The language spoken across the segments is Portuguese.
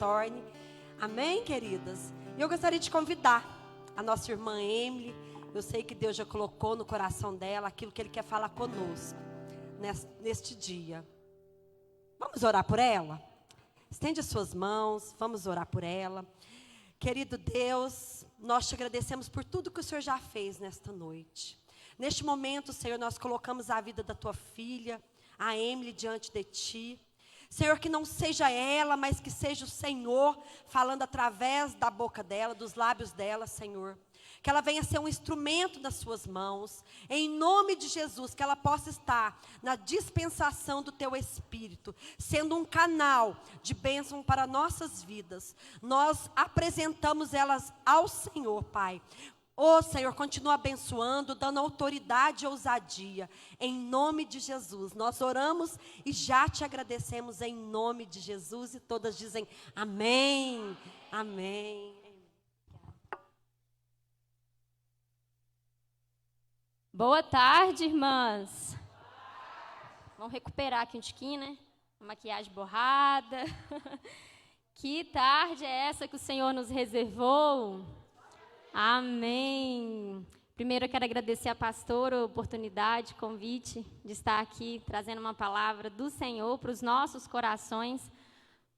torne. Amém, queridas? E eu gostaria de convidar a nossa irmã Emily. Eu sei que Deus já colocou no coração dela aquilo que Ele quer falar conosco neste dia. Vamos orar por ela? Estende as suas mãos, vamos orar por ela. Querido Deus, nós te agradecemos por tudo que o Senhor já fez nesta noite. Neste momento, Senhor, nós colocamos a vida da tua filha, a Emily, diante de ti. Senhor, que não seja ela, mas que seja o Senhor falando através da boca dela, dos lábios dela, Senhor. Que ela venha ser um instrumento nas suas mãos, em nome de Jesus, que ela possa estar na dispensação do teu Espírito, sendo um canal de bênção para nossas vidas. Nós apresentamos elas ao Senhor, Pai. Ô Senhor, continua abençoando, dando autoridade e ousadia, em nome de Jesus. Nós oramos e já te agradecemos em nome de Jesus, e todas dizem amém, amém. Boa tarde, irmãs. Vamos recuperar aqui um tiquinho, né? A maquiagem borrada. Que tarde é essa que o Senhor nos reservou? Amém. Primeiro eu quero agradecer a pastora a oportunidade, convite de estar aqui trazendo uma palavra do Senhor para os nossos corações.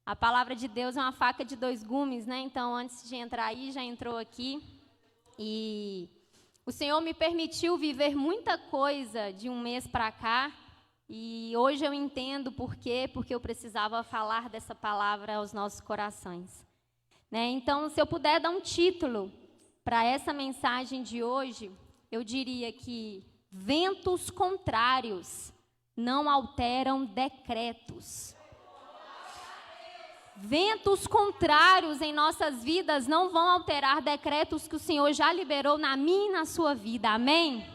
A palavra de Deus é uma faca de dois gumes, né? Então, antes de entrar aí, já entrou aqui. E o Senhor me permitiu viver muita coisa de um mês para cá. E hoje eu entendo por quê, porque eu precisava falar dessa palavra aos nossos corações. Né? Então, se eu puder dar um título para essa mensagem de hoje, eu diria que ventos contrários não alteram decretos. Ventos contrários em nossas vidas não vão alterar decretos que o Senhor já liberou na minha e na sua vida, amém?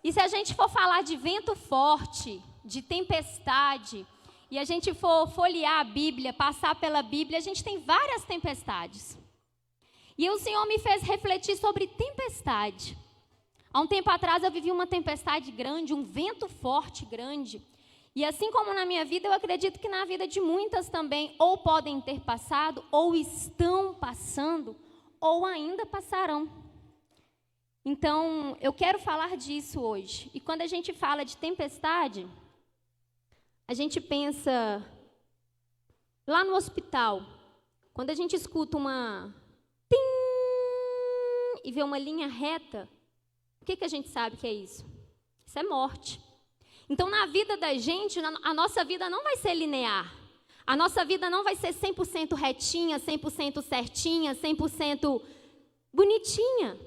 E se a gente for falar de vento forte, de tempestade, e a gente for folhear a Bíblia, passar pela Bíblia, a gente tem várias tempestades. E o Senhor me fez refletir sobre tempestade. Há um tempo atrás eu vivi uma tempestade grande, um vento forte grande. E assim como na minha vida, eu acredito que na vida de muitas também, ou podem ter passado, ou estão passando, ou ainda passarão. Então, eu quero falar disso hoje. E quando a gente fala de tempestade, a gente pensa lá no hospital, quando a gente escuta uma tim e vê uma linha reta, o que a gente sabe que é isso? Isso é morte. Então, na vida da gente, a nossa vida não vai ser linear. A nossa vida não vai ser 100% retinha, 100% certinha, 100% bonitinha.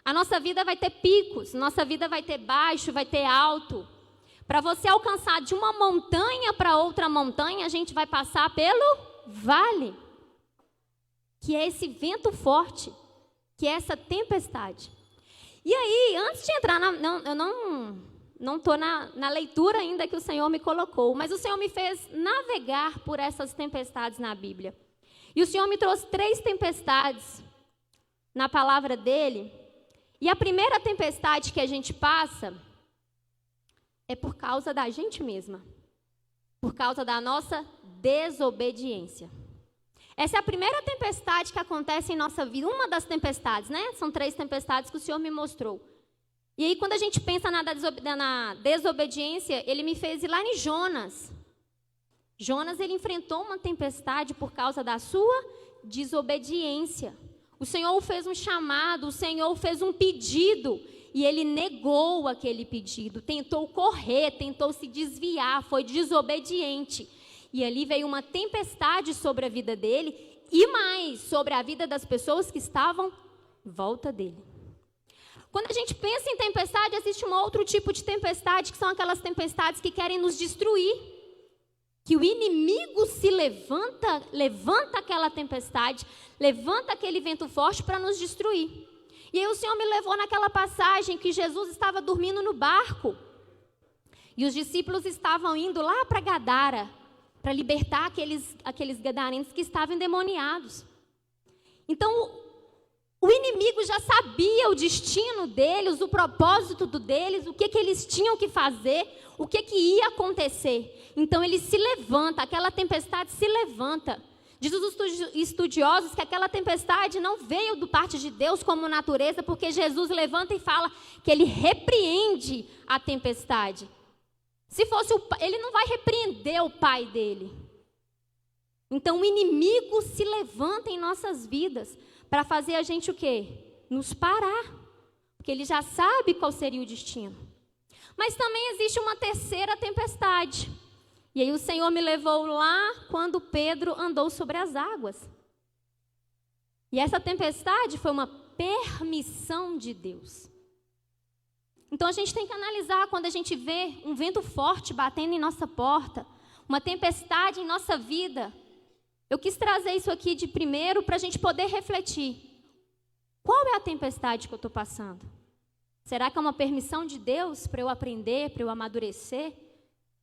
A nossa vida vai ter picos, nossa vida vai ter baixo, vai ter alto. Para você alcançar de uma montanha para outra montanha, a gente vai passar pelo vale, que é esse vento forte, que é essa tempestade. E aí, antes de entrar eu não estou na leitura ainda que o Senhor me colocou, mas o Senhor me fez navegar por essas tempestades na Bíblia. E o Senhor me trouxe 3 tempestades na palavra dEle. E a primeira tempestade que a gente passa é por causa da gente mesma, por causa da nossa desobediência. Essa é a primeira tempestade que acontece em nossa vida, uma das tempestades, né? São 3 tempestades que o Senhor me mostrou. E aí, quando a gente pensa na desobediência, ele me fez ir lá em Jonas. Jonas, ele enfrentou uma tempestade por causa da sua desobediência. O Senhor fez um chamado, o Senhor fez um pedido, e ele negou aquele pedido, tentou correr, tentou se desviar, foi desobediente. E ali veio uma tempestade sobre a vida dele, e mais, sobre a vida das pessoas que estavam em volta dele. Quando a gente pensa em tempestade, existe um outro tipo de tempestade, que são aquelas tempestades que querem nos destruir. Que o inimigo se levanta aquela tempestade, levanta aquele vento forte para nos destruir. E aí o Senhor me levou naquela passagem que Jesus estava dormindo no barco. E os discípulos estavam indo lá para Gadara, para libertar aqueles gadarenos que estavam endemoniados. Então, o inimigo já sabia o destino deles, o propósito deles, o que eles tinham que fazer, o que ia acontecer. Então ele se levanta, aquela tempestade se levanta. Diz os estudiosos que aquela tempestade não veio do parte de Deus como natureza, porque Jesus levanta e fala que ele repreende a tempestade. Se fosse ele não vai repreender o pai dele. Então o inimigo se levanta em nossas vidas para fazer a gente o quê? Nos parar. Porque ele já sabe qual seria o destino. Mas também existe uma terceira tempestade. E aí o Senhor me levou lá quando Pedro andou sobre as águas. E essa tempestade foi uma permissão de Deus. Então a gente tem que analisar quando a gente vê um vento forte batendo em nossa porta, uma tempestade em nossa vida. Eu quis trazer isso aqui de primeiro para a gente poder refletir. Qual é a tempestade que eu estou passando? Será que é uma permissão de Deus para eu aprender, para eu amadurecer?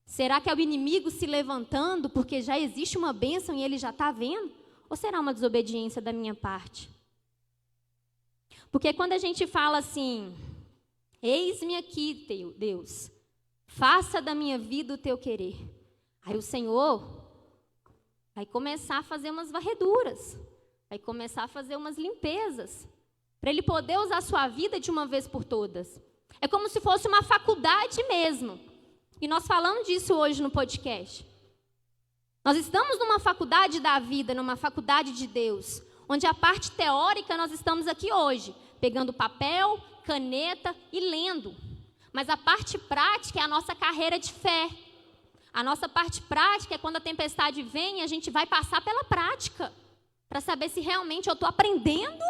Será que é o inimigo se levantando porque já existe uma bênção e ele já está vendo? Ou será uma desobediência da minha parte? Porque quando a gente fala assim, eis-me aqui, Deus, faça da minha vida o teu querer. Aí o Senhor vai começar a fazer umas varreduras, vai começar a fazer umas limpezas, para Ele poder usar a sua vida de uma vez por todas. É como se fosse uma faculdade mesmo. E nós falamos disso hoje no podcast. Nós estamos numa faculdade da vida, numa faculdade de Deus, onde a parte teórica nós estamos aqui hoje, pegando papel, caneta e lendo. Mas a parte prática é a nossa carreira de fé. A nossa parte prática é quando a tempestade vem e a gente vai passar pela prática, para saber se realmente eu estou aprendendo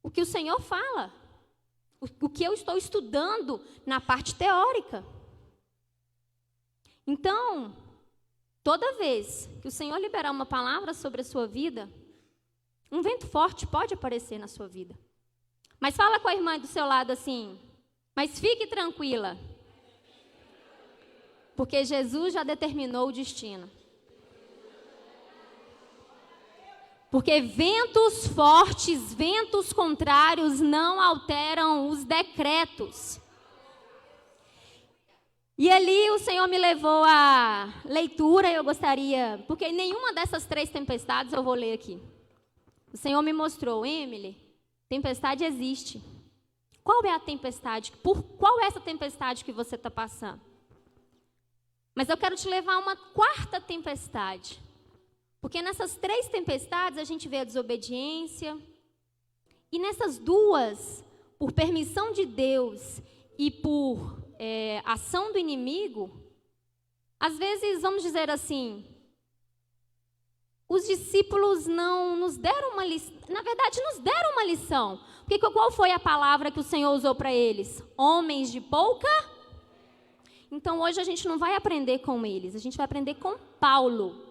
o que o Senhor fala, o que eu estou estudando na parte teórica. Então, toda vez que o Senhor liberar uma palavra sobre a sua vida, um vento forte pode aparecer na sua vida. Mas fala com a irmã do seu lado assim, mas fique tranquila, porque Jesus já determinou o destino. Porque ventos fortes, ventos contrários não alteram os decretos. E ali o Senhor me levou à leitura, eu gostaria, porque nenhuma dessas três tempestades eu vou ler aqui. O Senhor me mostrou, Emily, tempestade existe. Qual é a tempestade? Por qual é essa tempestade que você está passando? Mas eu quero te levar a uma quarta tempestade. Porque nessas três tempestades a gente vê a desobediência. E nessas duas, por permissão de Deus e por ação do inimigo, às vezes, vamos dizer assim, os discípulos não nos deram uma lição. Na verdade, nos deram uma lição. Porque qual foi a palavra que o Senhor usou para eles? Homens de pouca? Então, hoje a gente não vai aprender com eles, a gente vai aprender com Paulo.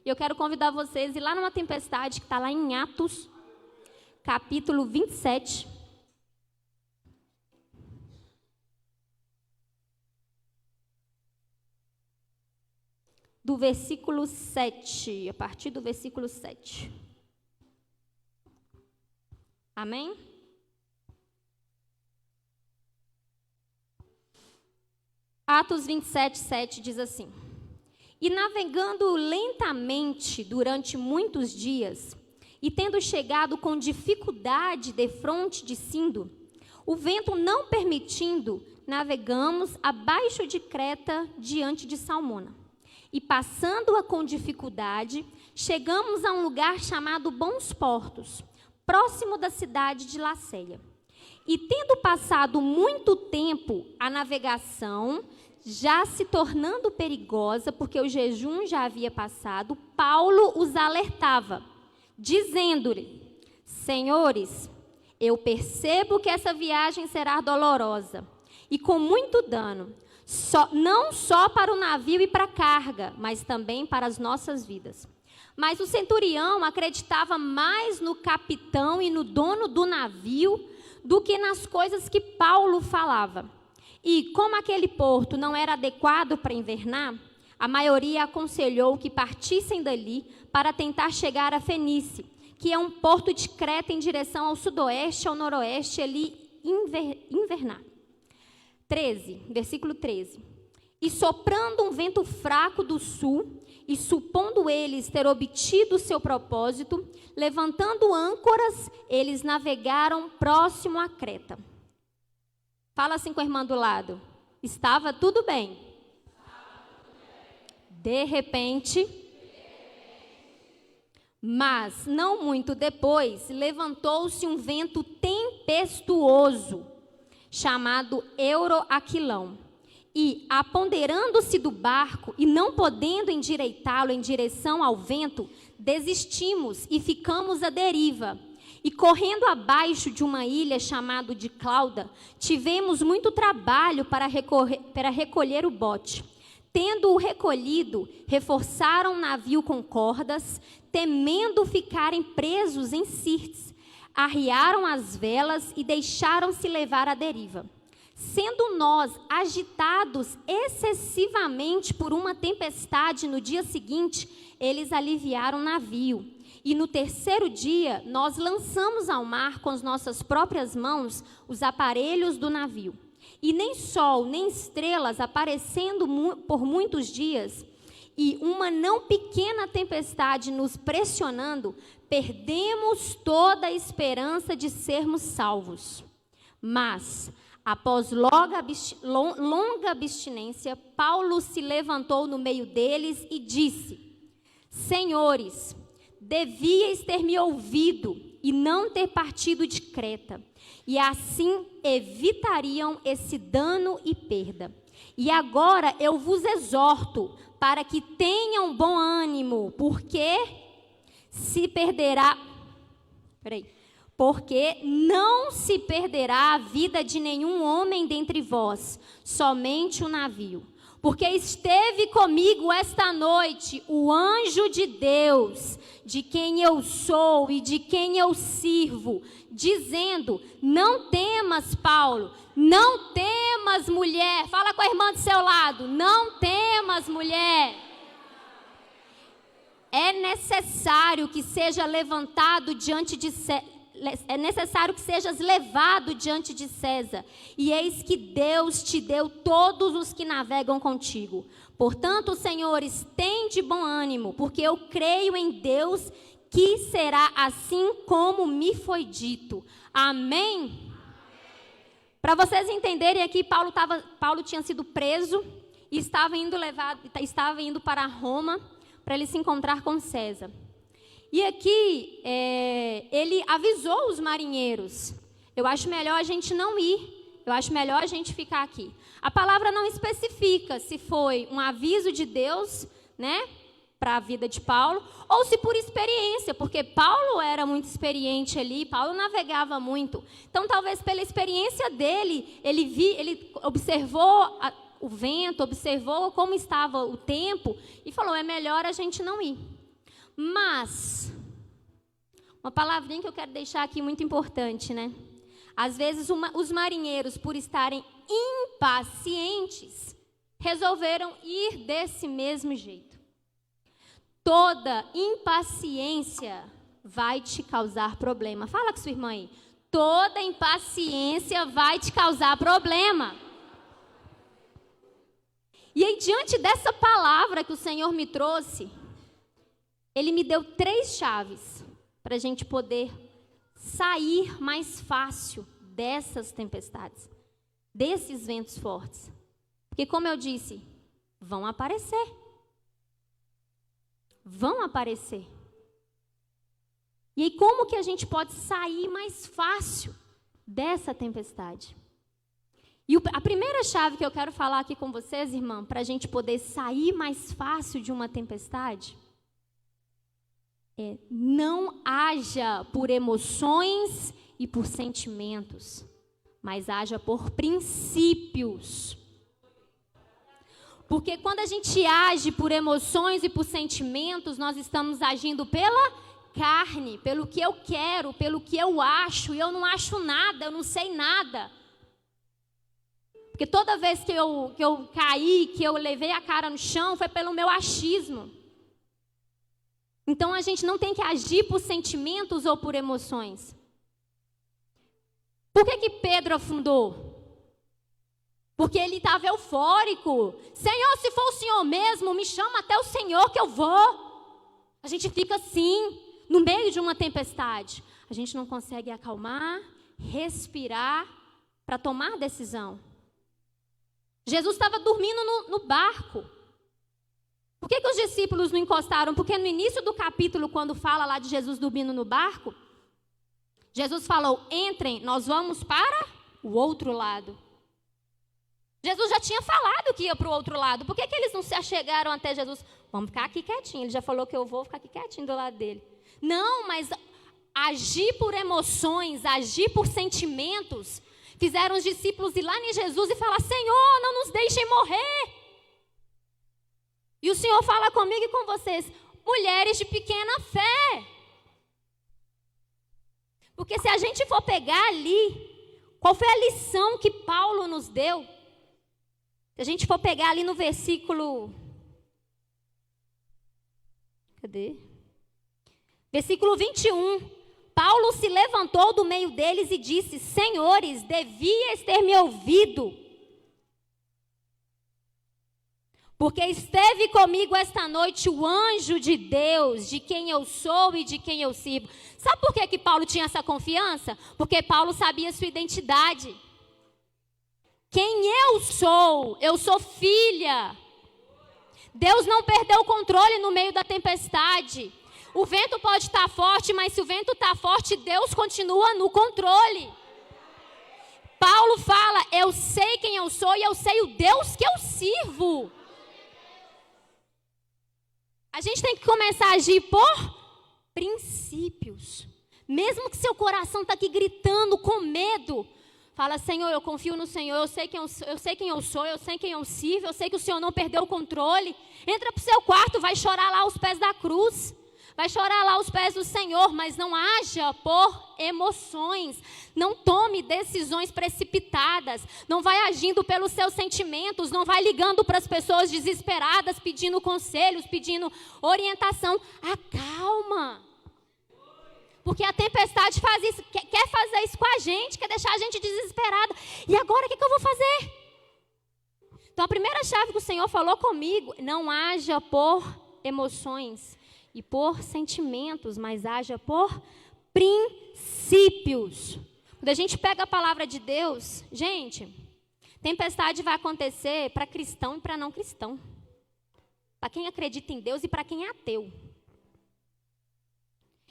E eu quero convidar vocês a ir lá numa tempestade que está lá em Atos, capítulo 27. Do versículo 7, a partir do versículo 7. Amém? Atos 27, 7 diz assim: E navegando lentamente durante muitos dias, e tendo chegado com dificuldade defronte de Cindo, o vento não permitindo, navegamos abaixo de Creta diante de Salmona. E passando-a com dificuldade, chegamos a um lugar chamado Bons Portos, próximo da cidade de Lacéia. E tendo passado muito tempo, a navegação, já se tornando perigosa, porque o jejum já havia passado, Paulo os alertava, dizendo-lhe: Senhores, eu percebo que essa viagem será dolorosa e com muito dano, não só para o navio e para a carga, mas também para as nossas vidas. Mas o centurião acreditava mais no capitão e no dono do navio do que nas coisas que Paulo falava. E, como aquele porto não era adequado para invernar, a maioria aconselhou que partissem dali para tentar chegar a Fenícia, que é um porto de Creta em direção ao sudoeste, ao noroeste, ali invernar. 13, versículo 13. E soprando um vento fraco do sul, e supondo eles ter obtido o seu propósito, levantando âncoras, eles navegaram próximo a Creta. Fala assim com a irmã do lado. Estava tudo bem. De repente, mas não muito depois, levantou-se um vento tempestuoso, chamado Euroaquilão. E, apoderando-se do barco e não podendo endireitá-lo em direção ao vento, desistimos e ficamos à deriva. E correndo abaixo de uma ilha chamada de Clauda, tivemos muito trabalho para recolher o bote. Tendo-o recolhido, reforçaram o navio com cordas, temendo ficarem presos em Sirtes. Arriaram as velas e deixaram-se levar à deriva. Sendo nós agitados excessivamente por uma tempestade no dia seguinte, eles aliviaram o navio. E no terceiro dia, nós lançamos ao mar com as nossas próprias mãos os aparelhos do navio. E nem sol, nem estrelas aparecendo por muitos dias, e uma não pequena tempestade nos pressionando, perdemos toda a esperança de sermos salvos. Mas, após longa abstinência, Paulo se levantou no meio deles e disse: Senhores, devíeis ter me ouvido e não ter partido de Creta, e assim evitariam esse dano e perda. E agora eu vos exorto para que tenham bom ânimo, porque não se perderá a vida de nenhum homem dentre vós, somente o navio. Porque esteve comigo esta noite o anjo de Deus, de quem eu sou e de quem eu sirvo, dizendo: não temas, Paulo, não temas, mulher. Fala com a irmã do seu lado: não temas, mulher. É necessário que seja levantado diante de É necessário que sejas levado diante de César, e eis que Deus te deu todos os que navegam contigo. Portanto, senhores, tende bom ânimo, porque eu creio em Deus, que será assim como me foi dito. Amém? Para vocês entenderem aqui, Paulo tinha sido preso e estava indo para Roma para ele se encontrar com César. E aqui, ele avisou os marinheiros: eu acho melhor a gente não ir, eu acho melhor a gente ficar aqui. A palavra não especifica se foi um aviso de Deus, né, para a vida de Paulo, ou se por experiência, porque Paulo era muito experiente ali, Paulo navegava muito. Então, talvez pela experiência dele, ele observou o vento, observou como estava o tempo, e falou: é melhor a gente não ir. Mas, uma palavrinha que eu quero deixar aqui muito importante, né? Às vezes os marinheiros, por estarem impacientes, resolveram ir desse mesmo jeito. Toda impaciência vai te causar problema. Fala com sua irmã aí. Toda impaciência vai te causar problema. E aí, diante dessa palavra que o Senhor me trouxe, Ele me deu 3 chaves para a gente poder sair mais fácil dessas tempestades, desses ventos fortes. Porque, como eu disse, vão aparecer. Vão aparecer. E aí, como que a gente pode sair mais fácil dessa tempestade? E a primeira chave que eu quero falar aqui com vocês, irmã, para a gente poder sair mais fácil de uma tempestade, não haja por emoções e por sentimentos, mas haja por princípios. Porque quando a gente age por emoções e por sentimentos, nós estamos agindo pela carne, pelo que eu quero, pelo que eu acho, e eu não acho nada, eu não sei nada. Porque toda vez que eu caí, que eu levei a cara no chão, foi pelo meu achismo. Então, a gente não tem que agir por sentimentos ou por emoções. Por que Pedro afundou? Porque ele estava eufórico. Senhor, se for o Senhor mesmo, me chama até o Senhor que eu vou. A gente fica assim, no meio de uma tempestade. A gente não consegue acalmar, respirar, para tomar decisão. Jesus estava dormindo no barco. Por que os discípulos não encostaram? Porque no início do capítulo, quando fala lá de Jesus dormindo no barco, Jesus falou, entrem, nós vamos para o outro lado. Jesus já tinha falado que ia para o outro lado. Por que eles não se achegaram até Jesus? Vamos ficar aqui quietinho. Ele já falou que eu vou ficar aqui quietinho do lado dele. Não, mas agir por emoções, agir por sentimentos, fizeram os discípulos ir lá em Jesus e falar, Senhor, não nos deixem morrer. E o Senhor fala comigo e com vocês, mulheres de pequena fé. Porque se a gente for pegar ali, qual foi a lição que Paulo nos deu? Se a gente for pegar ali no versículo... Cadê? Versículo 21. Paulo se levantou do meio deles e disse, Senhores, devias ter me ouvido. Porque esteve comigo esta noite o anjo de Deus, de quem eu sou e de quem eu sirvo. Sabe por que Paulo tinha essa confiança? Porque Paulo sabia sua identidade. Quem eu sou filha. Deus não perdeu o controle no meio da tempestade. O vento pode estar forte, mas se o vento está forte, Deus continua no controle. Paulo fala, eu sei quem eu sou e eu sei o Deus que eu sirvo. A gente tem que começar a agir por princípios. Mesmo que seu coração está aqui gritando com medo. Fala, Senhor, eu confio no Senhor, eu sei quem eu sou, eu sei quem eu sirvo, eu sei que o Senhor não perdeu o controle. Entra para o seu quarto, vai chorar lá aos pés da cruz. Vai chorar lá aos pés do Senhor, mas não haja por emoções. Não tome decisões precipitadas. Não vai agindo pelos seus sentimentos. Não vai ligando para as pessoas desesperadas, pedindo conselhos, pedindo orientação. Acalma. Porque a tempestade faz isso, quer fazer isso com a gente, quer deixar a gente desesperada. E agora o que eu vou fazer? Então a primeira chave que o Senhor falou comigo, não haja por emoções e por sentimentos, mas haja por princípios. Quando a gente pega a palavra de Deus, gente, tempestade vai acontecer para cristão e para não cristão. Para quem acredita em Deus e para quem é ateu.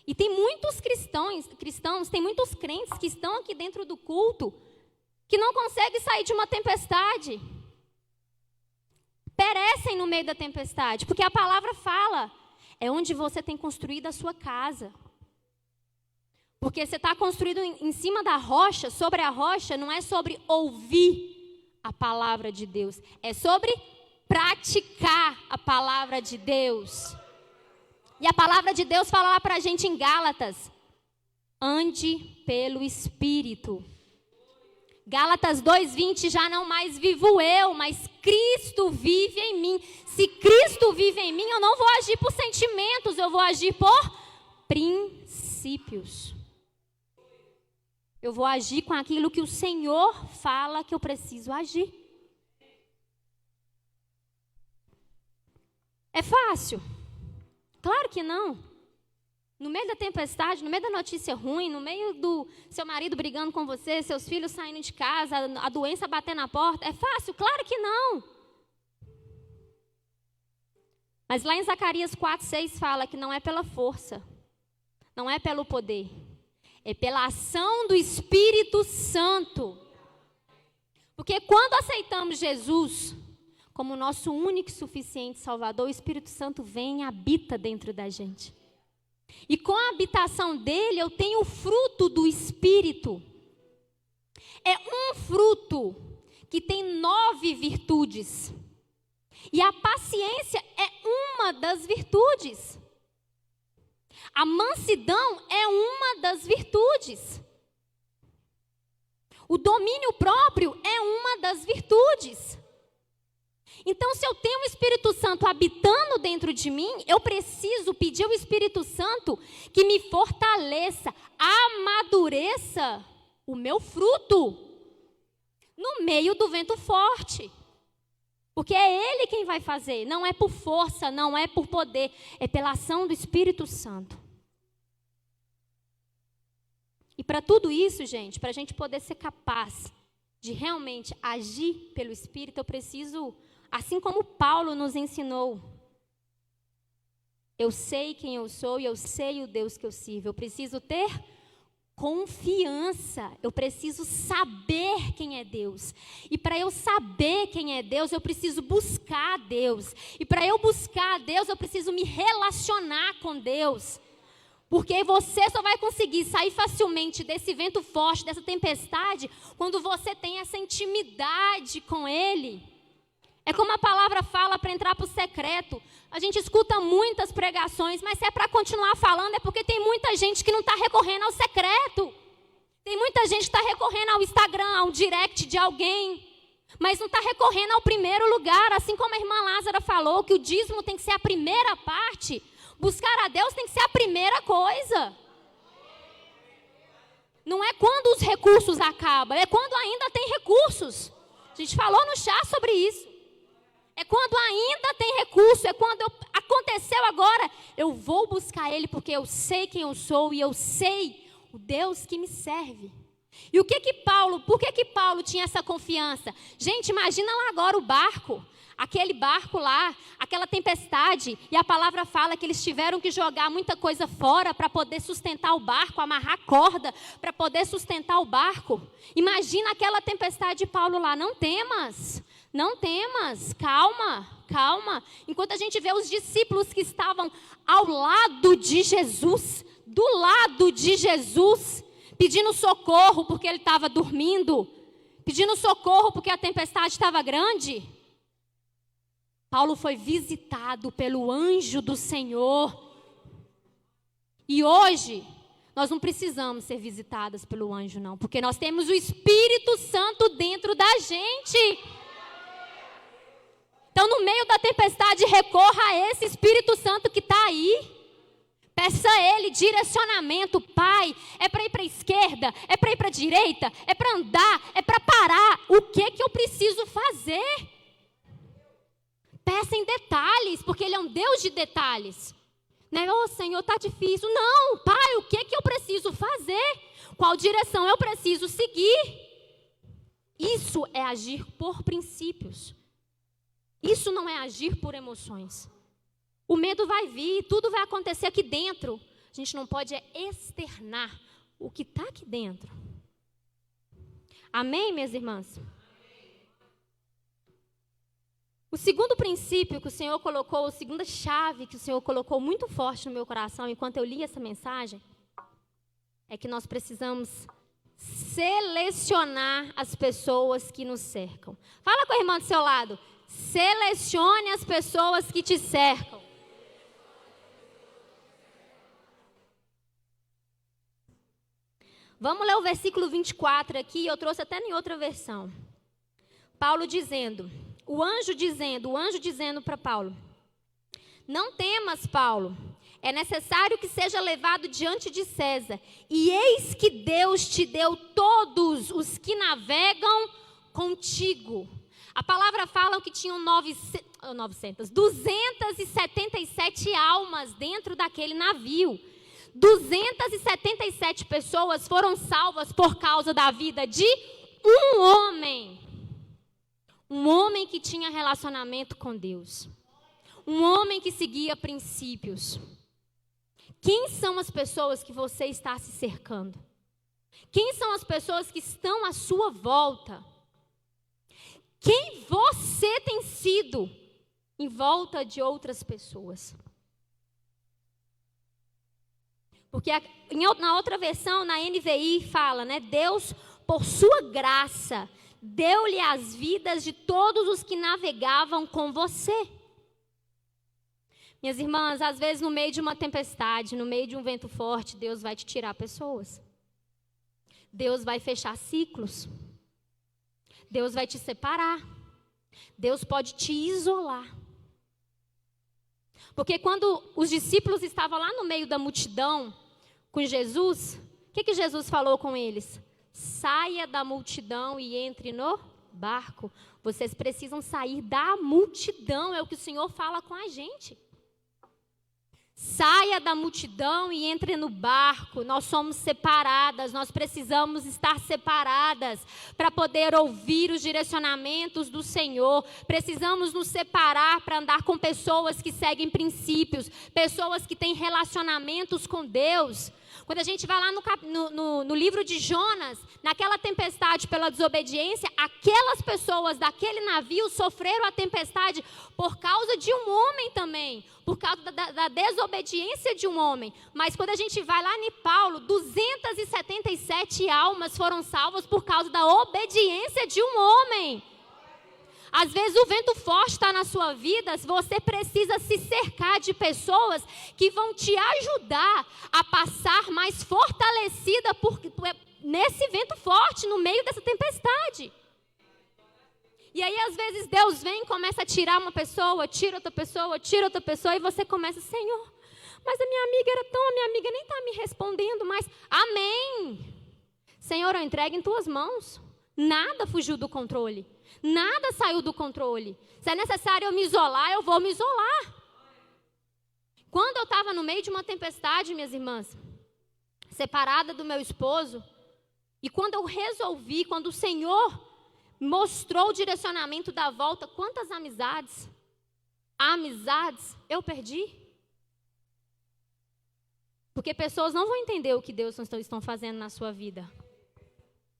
E tem muitos cristãos, tem muitos crentes que estão aqui dentro do culto, que não conseguem sair de uma tempestade. Perecem no meio da tempestade, porque a palavra fala, é onde você tem construído a sua casa. Porque você está construído em cima da rocha, sobre a rocha, não é sobre ouvir a palavra de Deus, é sobre praticar a palavra de Deus. E a palavra de Deus fala lá para a gente em Gálatas, ande pelo Espírito. Gálatas 2:20, já não mais vivo eu, mas Cristo vive em mim. Se Cristo vive em mim, eu não vou agir por sentimentos, eu vou agir por princípios. Eu vou agir com aquilo que o Senhor fala que eu preciso agir. É fácil? Claro que não. No meio da tempestade, no meio da notícia ruim, no meio do seu marido brigando com você, seus filhos saindo de casa, a doença batendo na porta, é fácil? Claro que não. Mas lá em Zacarias 4:6 fala que não é pela força, não é pelo poder, é pela ação do Espírito Santo. Porque quando aceitamos Jesus como nosso único e suficiente Salvador, o Espírito Santo vem e habita dentro da gente. E com a habitação dele, eu tenho o fruto do Espírito. É um fruto que tem 9 virtudes. E a paciência é uma das virtudes. A mansidão é uma das virtudes. O domínio próprio é uma das virtudes. Então, se eu tenho o Espírito Santo habitando dentro de mim, eu preciso pedir ao Espírito Santo que me fortaleça, amadureça o meu fruto. no meio do vento forte. Porque é Ele quem vai fazer, não é por força, não é por poder, é pela ação do Espírito Santo. E para tudo isso, gente, para a gente poder ser capaz de realmente agir pelo Espírito, eu preciso, assim como Paulo nos ensinou, eu sei quem eu sou e eu sei o Deus que eu sirvo. Eu preciso ter confiança, eu preciso saber quem é Deus. E para eu saber quem é Deus, eu preciso buscar a Deus. E para eu buscar a Deus, eu preciso me relacionar com Deus. Porque você só vai conseguir sair facilmente desse vento forte, dessa tempestade, quando você tem essa intimidade com Ele. É como a palavra fala para entrar para o secreto. A gente escuta muitas pregações, mas se é para continuar falando é porque tem muita gente que não está recorrendo ao secreto. Tem muita gente que está recorrendo ao Instagram, ao direct de alguém, mas não está recorrendo ao primeiro lugar. Assim como a irmã Lázara falou, que o dízimo tem que ser a primeira parte, buscar a Deus tem que ser a primeira coisa. Não é quando os recursos acabam, é quando ainda tem recursos. A gente falou no chá sobre isso. É quando ainda tem recurso, é quando aconteceu agora, eu vou buscar Ele porque eu sei quem eu sou e eu sei o Deus que me serve. E por que Paulo tinha essa confiança? Gente, imagina lá agora o barco, aquele barco lá, aquela tempestade, e a palavra fala que eles tiveram que jogar muita coisa fora para poder sustentar o barco, amarrar corda para poder sustentar o barco. Imagina aquela tempestade de Paulo lá, não temas, calma. Enquanto a gente vê os discípulos que estavam ao lado de Jesus, do lado de Jesus, pedindo socorro porque ele estava dormindo, pedindo socorro porque a tempestade estava grande. Paulo foi visitado pelo anjo do Senhor. E hoje, nós não precisamos ser visitadas pelo anjo, não, porque nós temos o Espírito Santo dentro da gente. Então, no meio da tempestade, recorra a esse Espírito Santo que está aí. Peça a Ele direcionamento. Pai, é para ir para a esquerda? É para ir para a direita? É para andar? É para parar? O que eu preciso fazer? Peça em detalhes, porque Ele é um Deus de detalhes. Né? Oh, Senhor, está difícil. Não, Pai, o que eu preciso fazer? Qual direção eu preciso seguir? Isso é agir por princípios. Isso não é agir por emoções. O medo vai vir, tudo vai acontecer aqui dentro. A gente não pode externar o que está aqui dentro. Amém, minhas irmãs? O segundo princípio que o Senhor colocou, a segunda chave que o Senhor colocou muito forte no meu coração enquanto eu li essa mensagem, é que nós precisamos selecionar as pessoas que nos cercam. Fala com a irmã do seu lado. Selecione as pessoas que te cercam. Vamos ler o versículo 24 aqui, eu trouxe até em outra versão. Paulo dizendo, o anjo dizendo para Paulo: não temas, Paulo, é necessário que seja levado diante de César, e eis que Deus te deu todos os que navegam contigo. A palavra fala que tinham 277 almas dentro daquele navio. 277 pessoas foram salvas por causa da vida de um homem. Um homem que tinha relacionamento com Deus. Um homem que seguia princípios. Quem são as pessoas que você está se cercando? Quem são as pessoas que estão à sua volta? Quem você tem sido em volta de outras pessoas? Porque na outra versão, na NVI, fala, né? Deus, por sua graça, deu-lhe as vidas de todos os que navegavam com você. Minhas irmãs, às vezes no meio de uma tempestade, no meio de um vento forte, Deus vai te tirar pessoas. Deus vai fechar ciclos. Deus vai te separar. Deus pode te isolar. Porque quando os discípulos estavam lá no meio da multidão com Jesus, o que Jesus falou com eles? saia da multidão e entre no barco. Vocês precisam sair da multidão, é o que o Senhor fala com a gente. Saia da multidão e entre no barco. Nós somos separadas, nós precisamos estar separadas para poder ouvir os direcionamentos do Senhor. Precisamos nos separar para andar com pessoas que seguem princípios, pessoas que têm relacionamentos com Deus. Quando a gente vai lá no livro de Jonas, naquela tempestade pela desobediência, aquelas pessoas daquele navio sofreram a tempestade por causa de um homem também, por causa da desobediência de um homem. Mas quando a gente vai lá em Paulo, 277 almas foram salvas por causa da obediência de um homem. Às vezes o vento forte está na sua vida, você precisa se cercar de pessoas que vão te ajudar a passar mais fortalecida nesse vento forte, no meio dessa tempestade. E aí às vezes Deus vem e começa a tirar uma pessoa, tira outra pessoa, e você começa, Senhor, mas a minha amiga nem está me respondendo mais. Amém. Senhor, eu entrego em tuas mãos. Nada fugiu do controle. Nada saiu do controle. Se é necessário eu me isolar, eu vou me isolar. Quando eu estava no meio de uma tempestade, minhas irmãs, separada do meu esposo, e quando eu resolvi, quando o Senhor mostrou o direcionamento da volta, quantas amizades eu perdi? Porque pessoas não vão entender o que Deus está fazendo na sua vida.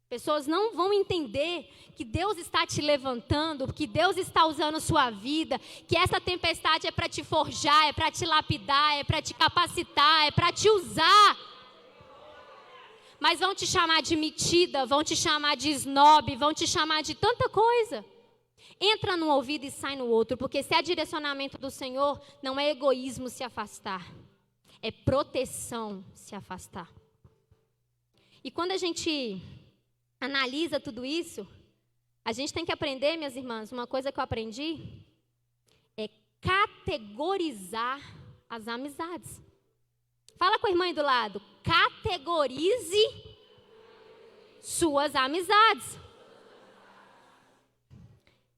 Pessoas não vão entender que Deus está te levantando, que Deus está usando sua vida, que essa tempestade é para te forjar, é para te lapidar, é para te capacitar, é para te usar. Mas vão te chamar de metida, vão te chamar de snob, vão te chamar de tanta coisa. Entra num ouvido e sai no outro, porque se é direcionamento do Senhor, não é egoísmo se afastar, é proteção se afastar. E quando a gente analisa tudo isso, a gente tem que aprender, minhas irmãs, uma coisa que eu aprendi é categorizar as amizades. Fala com a irmã aí do lado, categorize suas amizades.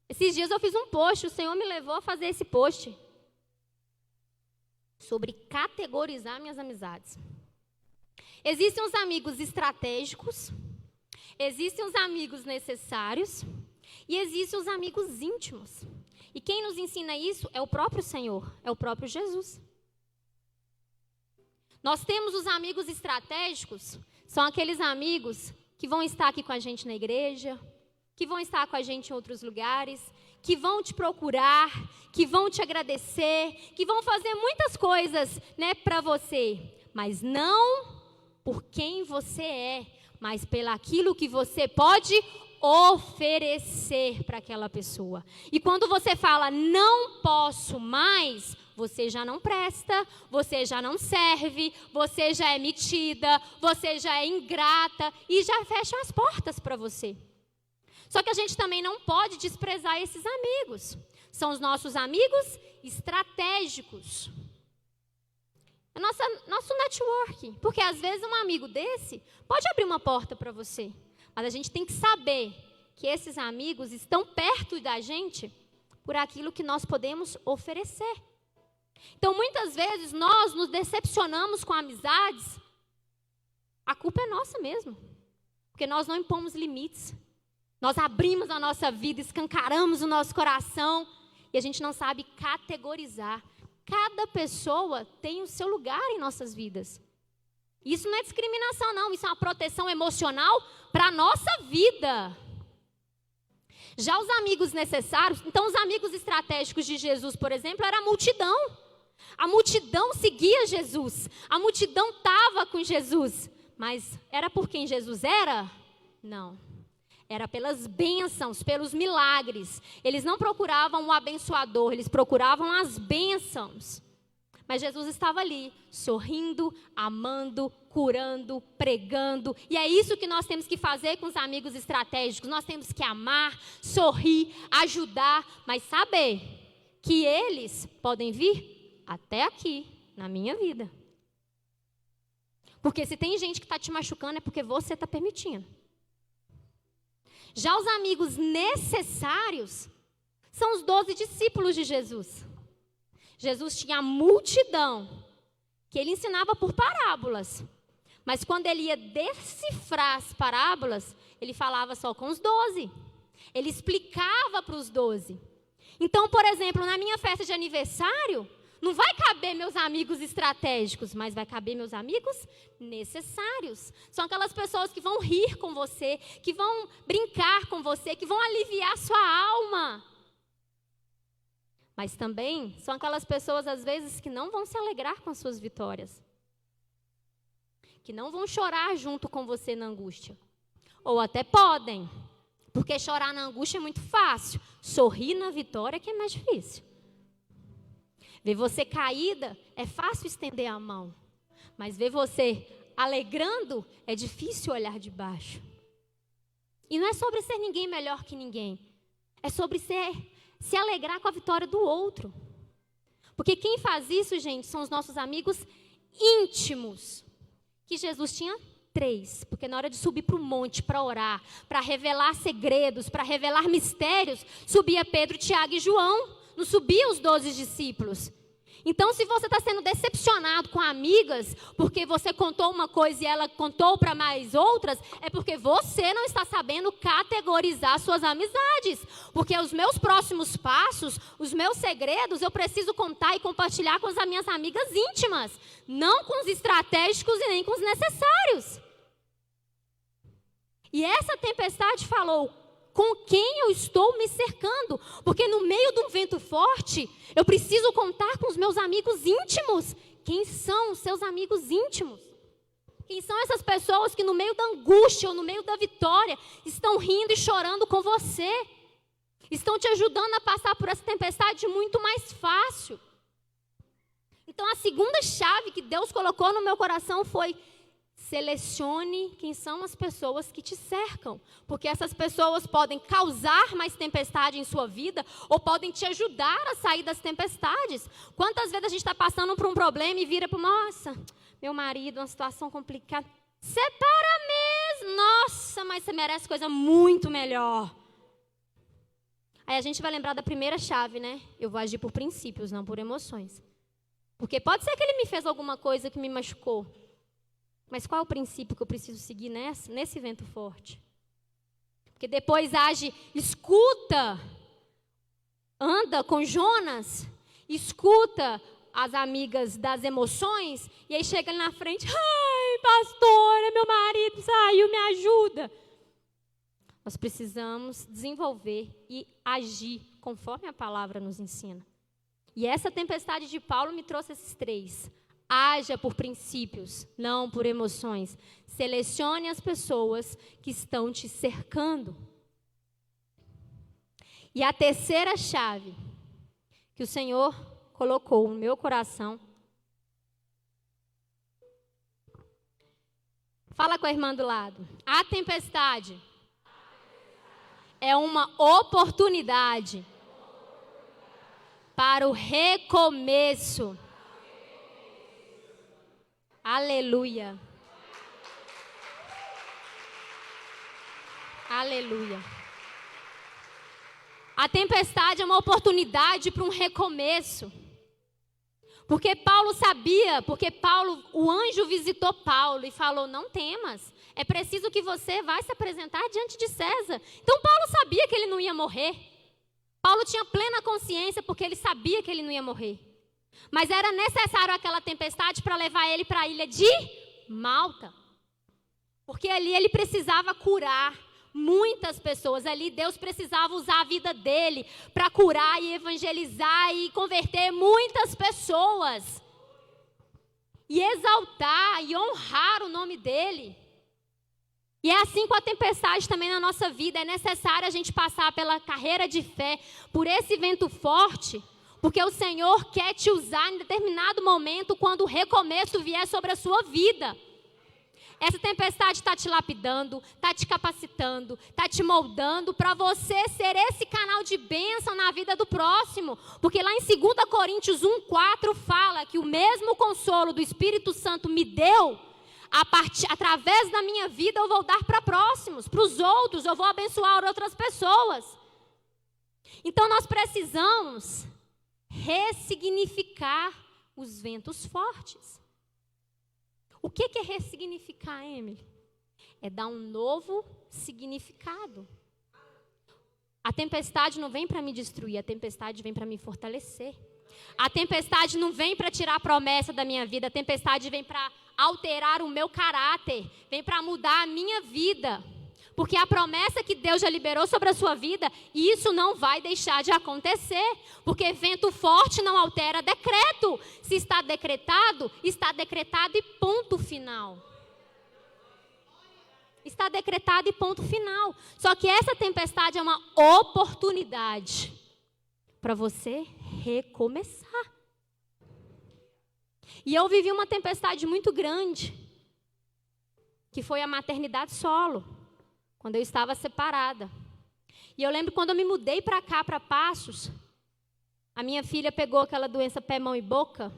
Esses dias eu fiz um post, o Senhor me levou a fazer esse post sobre categorizar minhas amizades. Existem os amigos estratégicos, existem os amigos necessários e existem os amigos íntimos. E quem nos ensina isso é o próprio Senhor, é o próprio Jesus. Nós temos os amigos estratégicos, são aqueles amigos que vão estar aqui com a gente na igreja, que vão estar com a gente em outros lugares, que vão te procurar, que vão te agradecer, que vão fazer muitas coisas, para você, mas não por quem você é, mas pelaquilo que você pode oferecer para aquela pessoa. E quando você fala, não posso mais, você já não presta, você já não serve, você já é metida, você já é ingrata e já fecham as portas para você. Só que a gente também não pode desprezar esses amigos. São os nossos amigos estratégicos. Nosso networking, porque às vezes um amigo desse pode abrir uma porta para você, mas a gente tem que saber que esses amigos estão perto da gente por aquilo que nós podemos oferecer. Então, muitas vezes, nós nos decepcionamos com amizades, a culpa é nossa mesmo, porque nós não impomos limites, nós abrimos a nossa vida, escancaramos o nosso coração, e a gente não sabe categorizar. Cada pessoa tem o seu lugar em nossas vidas. Isso não é discriminação, não. Isso é uma proteção emocional para a nossa vida. Já os amigos necessários, então os amigos estratégicos de Jesus, por exemplo, era a multidão. A multidão seguia Jesus. A multidão estava com Jesus. Mas era por quem Jesus era? Não. Era pelas bênçãos, pelos milagres. Eles não procuravam o abençoador, eles procuravam as bênçãos. Mas Jesus estava ali, sorrindo, amando, curando, pregando. E é isso que nós temos que fazer com os amigos estratégicos. Nós temos que amar, sorrir, ajudar, mas saber que eles podem vir até aqui, na minha vida. Porque se tem gente que está te machucando, é porque você está permitindo. Já os amigos necessários são os 12 discípulos de Jesus. Jesus tinha a multidão que ele ensinava por parábolas. Mas quando ele ia decifrar as parábolas, ele falava só com os 12. Ele explicava para os 12. Então, por exemplo, na minha festa de aniversário, não vai caber meus amigos estratégicos, mas vai caber meus amigos necessários. São aquelas pessoas que vão rir com você, que vão brincar com você, que vão aliviar sua alma. Mas também são aquelas pessoas, às vezes, que não vão se alegrar com as suas vitórias. Que não vão chorar junto com você na angústia. Ou até podem, porque chorar na angústia é muito fácil. Sorrir na vitória que é mais difícil. Ver você caída, é fácil estender a mão. Mas ver você alegrando, é difícil olhar de baixo. E não é sobre ser ninguém melhor que ninguém. É sobre se alegrar com a vitória do outro. Porque quem faz isso, gente, são os nossos amigos íntimos. Que Jesus tinha 3. Porque na hora de subir para o monte, para orar, para revelar segredos, para revelar mistérios, subia Pedro, Tiago e João. Não subia os 12 discípulos. Então, se você está sendo decepcionado com amigas, porque você contou uma coisa e ela contou para mais outras, é porque você não está sabendo categorizar suas amizades. Porque os meus próximos passos, os meus segredos, eu preciso contar e compartilhar com as minhas amigas íntimas. Não com os estratégicos e nem com os necessários. E essa tempestade falou: com quem eu estou me cercando? Porque no meio de um vento forte, eu preciso contar com os meus amigos íntimos. Quem são os seus amigos íntimos? Quem são essas pessoas que no meio da angústia ou no meio da vitória estão rindo e chorando com você? Estão te ajudando a passar por essa tempestade muito mais fácil. Então a segunda chave que Deus colocou no meu coração foi: selecione quem são as pessoas que te cercam, porque essas pessoas podem causar mais tempestade em sua vida ou podem te ajudar a sair das tempestades. Quantas vezes a gente está passando por um problema e vira para nossa, meu marido, uma situação complicada. Separa mesmo, nossa, mas você merece coisa muito melhor. Aí a gente vai lembrar da primeira chave, né? Eu vou agir por princípios, não por emoções. Porque pode ser que ele me fez alguma coisa que me machucou. Mas qual é o princípio que eu preciso seguir nesse vento forte? Porque depois age, escuta, anda com Jonas, escuta as amigas das emoções, e aí chega ali na frente: ai, pastora, meu marido saiu, me ajuda. Nós precisamos desenvolver e agir conforme a palavra nos ensina. E essa tempestade de Paulo me trouxe esses 3. Haja por princípios, não por emoções. Selecione as pessoas que estão te cercando. E a terceira chave que o Senhor colocou no meu coração. Fala com a irmã do lado. A tempestade é uma oportunidade para o recomeço. Aleluia. Aleluia. A tempestade é uma oportunidade para um recomeço. Porque Paulo sabia, o anjo visitou Paulo e falou: não temas, é preciso que você vá se apresentar diante de César. Então Paulo sabia que ele não ia morrer. Paulo tinha plena consciência porque ele sabia que ele não ia morrer. Mas era necessário aquela tempestade para levar ele para a ilha de Malta. Porque ali ele precisava curar muitas pessoas. Ali Deus precisava usar a vida dele para curar e evangelizar e converter muitas pessoas. E exaltar e honrar o nome dele. E é assim com a tempestade também na nossa vida. É necessário a gente passar pela carreira de fé, por esse vento forte, porque o Senhor quer te usar em determinado momento quando o recomeço vier sobre a sua vida. Essa tempestade está te lapidando, está te capacitando, está te moldando para você ser esse canal de bênção na vida do próximo. Porque lá em 2 Coríntios 1:4 fala que o mesmo consolo do Espírito Santo me deu, através da minha vida, eu vou dar para próximos, para os outros, eu vou abençoar outras pessoas. Então nós precisamos ressignificar os ventos fortes. O que é ressignificar, Emily? É dar um novo significado. A tempestade não vem para me destruir, a tempestade vem para me fortalecer. A tempestade não vem para tirar a promessa da minha vida, a tempestade vem para alterar o meu caráter, vem para mudar a minha vida. Porque a promessa que Deus já liberou sobre a sua vida, isso não vai deixar de acontecer. Porque vento forte não altera decreto. Se está decretado e ponto final. Está decretado e ponto final. Só que essa tempestade é uma oportunidade para você recomeçar. E eu vivi uma tempestade muito grande, que foi a maternidade solo, quando eu estava separada. E eu lembro quando eu me mudei para cá, para Passos, a minha filha pegou aquela doença pé, mão e boca,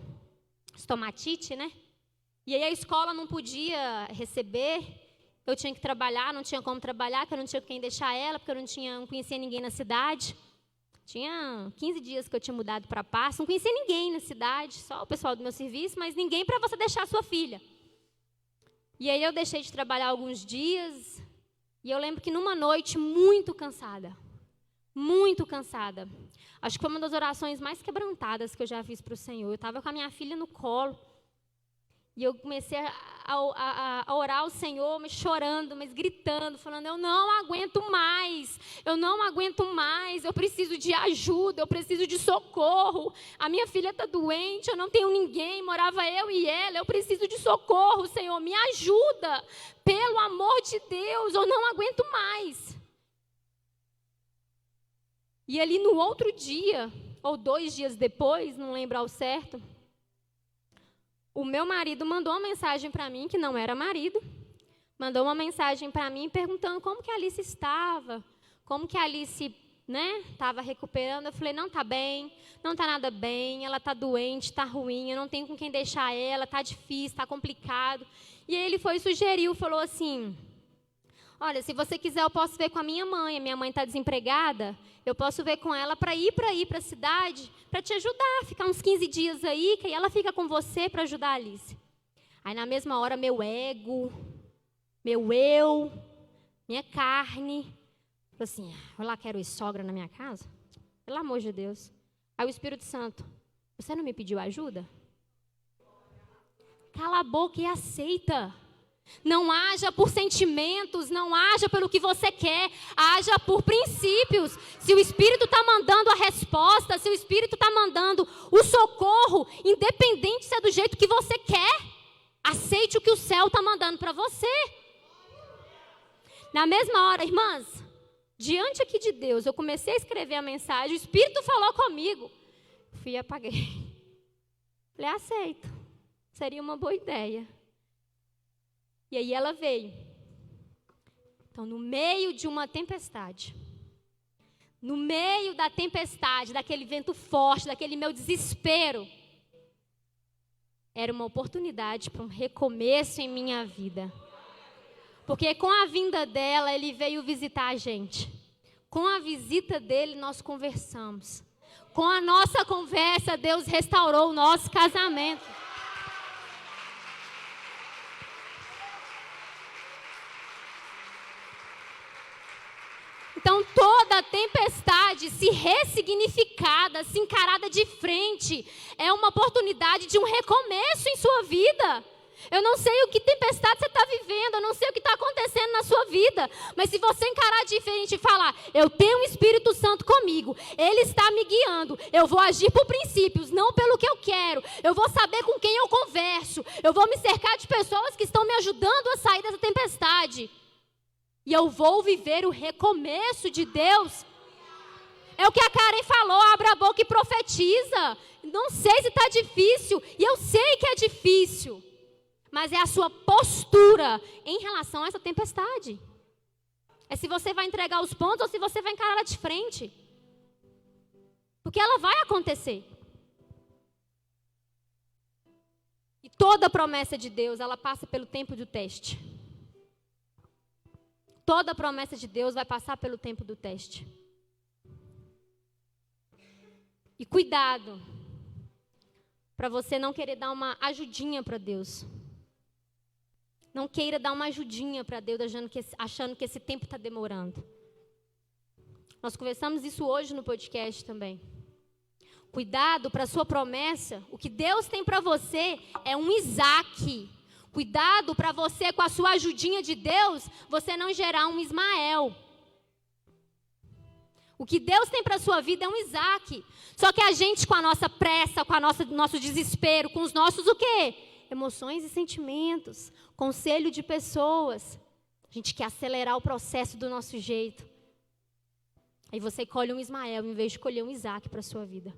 estomatite, né? E aí a escola não podia receber, eu tinha que trabalhar, não tinha como trabalhar, porque eu não tinha quem deixar ela, porque eu não conhecia ninguém na cidade. Tinha 15 dias que eu tinha mudado para Passos, não conhecia ninguém na cidade, só o pessoal do meu serviço, mas ninguém para você deixar a sua filha. E aí eu deixei de trabalhar alguns dias, e eu lembro que numa noite muito cansada, acho que foi uma das orações mais quebrantadas que eu já fiz para o Senhor. Eu estava com a minha filha no colo, e eu comecei a orar ao Senhor, mas chorando, mas gritando, falando, eu não aguento mais, eu preciso de ajuda, eu preciso de socorro, a minha filha está doente, eu não tenho ninguém, morava eu e ela, eu preciso de socorro, Senhor, me ajuda, pelo amor de Deus, eu não aguento mais. E ali no outro dia, ou 2 dias depois, não lembro ao certo, o meu marido mandou uma mensagem para mim, que não era marido, mandou uma mensagem para mim perguntando como que a Alice estava, como que a Alice estava recuperando. Eu falei, não está bem, não está nada bem, ela está doente, está ruim, eu não tenho com quem deixar ela, está difícil, está complicado. E aí ele sugeriu, falou assim, olha, se você quiser eu posso ver com a minha mãe está desempregada, eu posso ver com ela para ir para a cidade, para te ajudar, ficar uns 15 dias aí, que aí ela fica com você para ajudar a Alice. Aí na mesma hora, meu ego, meu eu, minha carne, falou assim, eu lá quero ir sogra na minha casa? Pelo amor de Deus. Aí o Espírito Santo, você não me pediu ajuda? Cala a boca e aceita. Não haja por sentimentos, não haja pelo que você quer, haja por princípios. Se o Espírito está mandando a resposta, se o Espírito está mandando o socorro, independente se é do jeito que você quer, aceite o que o céu está mandando para você. Na mesma hora, irmãs, diante aqui de Deus, eu comecei a escrever a mensagem, o Espírito falou comigo, fui e apaguei. Falei, aceito, seria uma boa ideia. E aí ela veio. Então, no meio de uma tempestade, no meio da tempestade, daquele vento forte, daquele meu desespero, era uma oportunidade para um recomeço em minha vida. Porque com a vinda dela, ele veio visitar a gente. Com a visita dele, nós conversamos. Com a nossa conversa, Deus restaurou o nosso casamento. Então, toda tempestade, se ressignificada, se encarada de frente, é uma oportunidade de um recomeço em sua vida. Eu não sei o que tempestade você está vivendo, eu não sei o que está acontecendo na sua vida, mas se você encarar de frente e falar, eu tenho um Espírito Santo comigo, Ele está me guiando, eu vou agir por princípios, não pelo que eu quero, eu vou saber com quem eu converso, eu vou me cercar de pessoas que estão me ajudando a sair dessa tempestade. E eu vou viver o recomeço de Deus. É o que a Karen falou, abra a boca e profetiza. Não sei se está difícil, e eu sei que é difícil. Mas é a sua postura em relação a essa tempestade. É se você vai entregar os pontos ou se você vai encarar ela de frente. Porque ela vai acontecer. E Toda promessa de Deus, ela passa pelo tempo do teste. Toda promessa de Deus vai passar pelo tempo do teste. E cuidado, para você não querer dar uma ajudinha para Deus. Não queira dar uma ajudinha para Deus achando que esse tempo está demorando. Nós conversamos isso hoje no podcast também. Cuidado para a sua promessa. O que Deus tem para você é um Isaac. Cuidado para você, com a sua ajudinha de Deus, você não gerar um Ismael. O que Deus tem para a sua vida é um Isaac. Só que a gente, com a nossa pressa, com nosso desespero, com os nossos o quê? Emoções e sentimentos, conselho de pessoas. A gente quer acelerar o processo do nosso jeito. Aí você colhe um Ismael, em vez de colher um Isaac para a sua vida.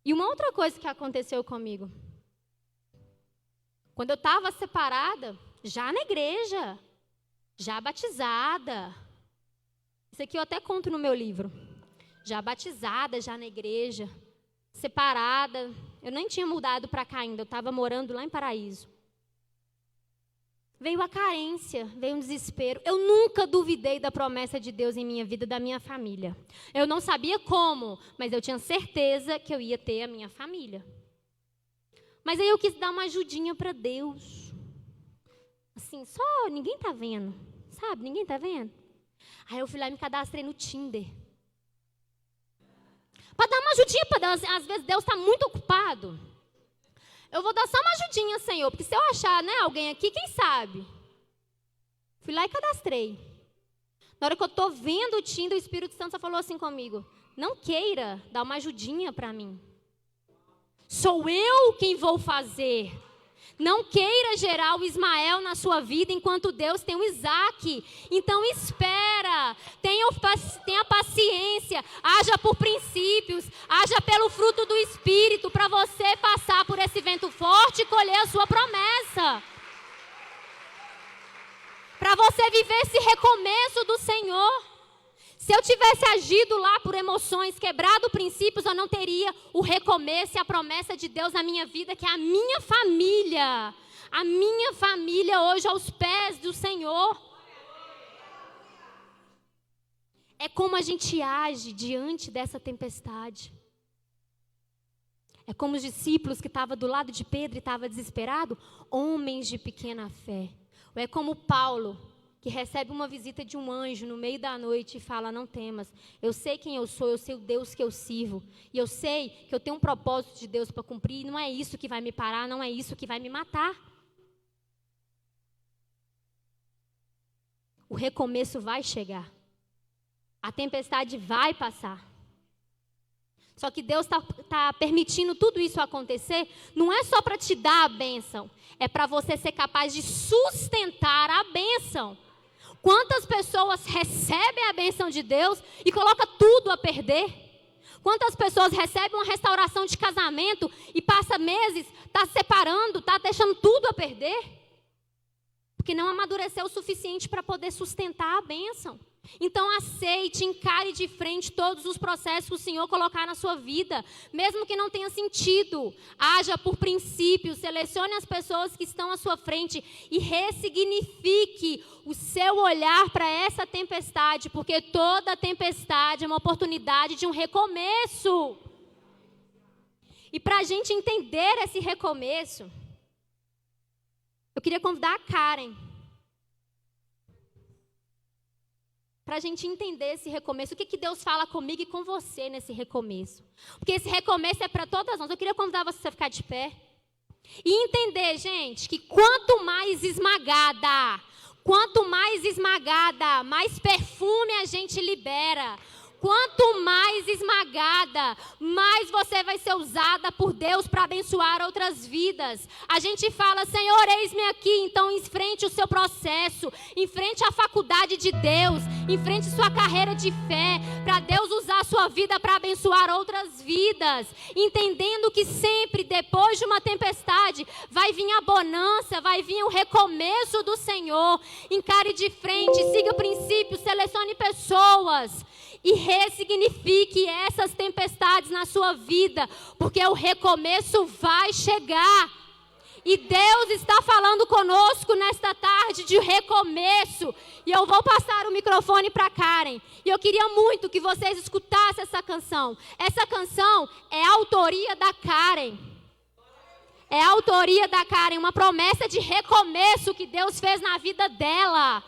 E uma outra coisa que aconteceu comigo. Quando eu estava separada, já na igreja, já batizada. Isso aqui eu até conto no meu livro. Já batizada, já na igreja, separada. Eu nem tinha mudado para cá ainda, eu estava morando lá em Paraíso. Veio a carência, veio um desespero. Eu nunca duvidei da promessa de Deus em minha vida, da minha família. Eu não sabia como, mas eu tinha certeza que eu ia ter a minha família. Mas aí eu quis dar uma ajudinha para Deus. Assim, só ninguém está vendo, sabe? Ninguém está vendo. Aí eu fui lá e me cadastrei no Tinder. Para dar uma ajudinha para Deus. Às vezes Deus está muito ocupado. Eu vou dar só uma ajudinha, Senhor, porque se eu achar, né, alguém aqui, quem sabe? Fui lá e cadastrei. Na hora que eu estou vendo o Tinder, o Espírito Santo só falou assim comigo: não queira dar uma ajudinha para mim. Sou eu quem vou fazer. Não queira gerar o Ismael na sua vida enquanto Deus tem o Isaac. Então espera, tenha paciência, haja por princípios, haja pelo fruto do Espírito para você passar por esse vento forte e colher a sua promessa. Para você viver esse recomeço do Senhor. Se eu tivesse agido lá por emoções, quebrado princípios, eu não teria o recomeço e a promessa de Deus na minha vida, que é a minha família. A minha família hoje aos pés do Senhor. É como a gente age diante dessa tempestade. É como os discípulos que estavam do lado de Pedro e estavam desesperados, homens de pequena fé. Ou é como Paulo, que recebe uma visita de um anjo no meio da noite e fala: não temas, eu sei quem eu sou, eu sei o Deus que eu sirvo, e eu sei que eu tenho um propósito de Deus para cumprir, e não é isso que vai me parar, não é isso que vai me matar. O recomeço vai chegar, a tempestade vai passar. Só que Deus está permitindo tudo isso acontecer, não é só para te dar a bênção, é para você ser capaz de sustentar a bênção. Quantas pessoas recebem a bênção de Deus e colocam tudo a perder? Quantas pessoas recebem uma restauração de casamento e passa meses, está separando, está deixando tudo a perder? Porque não amadureceu o suficiente para poder sustentar a bênção. Então aceite, encare de frente todos os processos que o Senhor colocar na sua vida, mesmo que não tenha sentido. Haja por princípios, selecione as pessoas que estão à sua frente e ressignifique o seu olhar para essa tempestade, porque toda tempestade é uma oportunidade de um recomeço. E para a gente entender esse recomeço, eu queria convidar a Karen para a gente entender esse recomeço. O que Deus fala comigo e com você nesse recomeço. Porque esse recomeço é para todas nós. Eu queria convidar você a ficar de pé. E entender, gente, que quanto mais esmagada, mais perfume a gente libera. Quanto mais esmagada, mais você vai ser usada por Deus para abençoar outras vidas. A gente fala: Senhor, eis-me aqui. Então enfrente o seu processo, enfrente a faculdade de Deus, enfrente sua carreira de fé, para Deus usar a sua vida para abençoar outras vidas. Entendendo que sempre depois de uma tempestade vai vir a bonança, vai vir o recomeço do Senhor. Encare de frente, siga princípios, selecione pessoas e ressignifique essas tempestades na sua vida, porque o recomeço vai chegar. E Deus está falando conosco nesta tarde de recomeço. E eu vou passar o microfone para Karen. E eu queria muito que vocês escutassem essa canção. Essa canção é a autoria da Karen. É a autoria da Karen, uma promessa de recomeço que Deus fez na vida dela.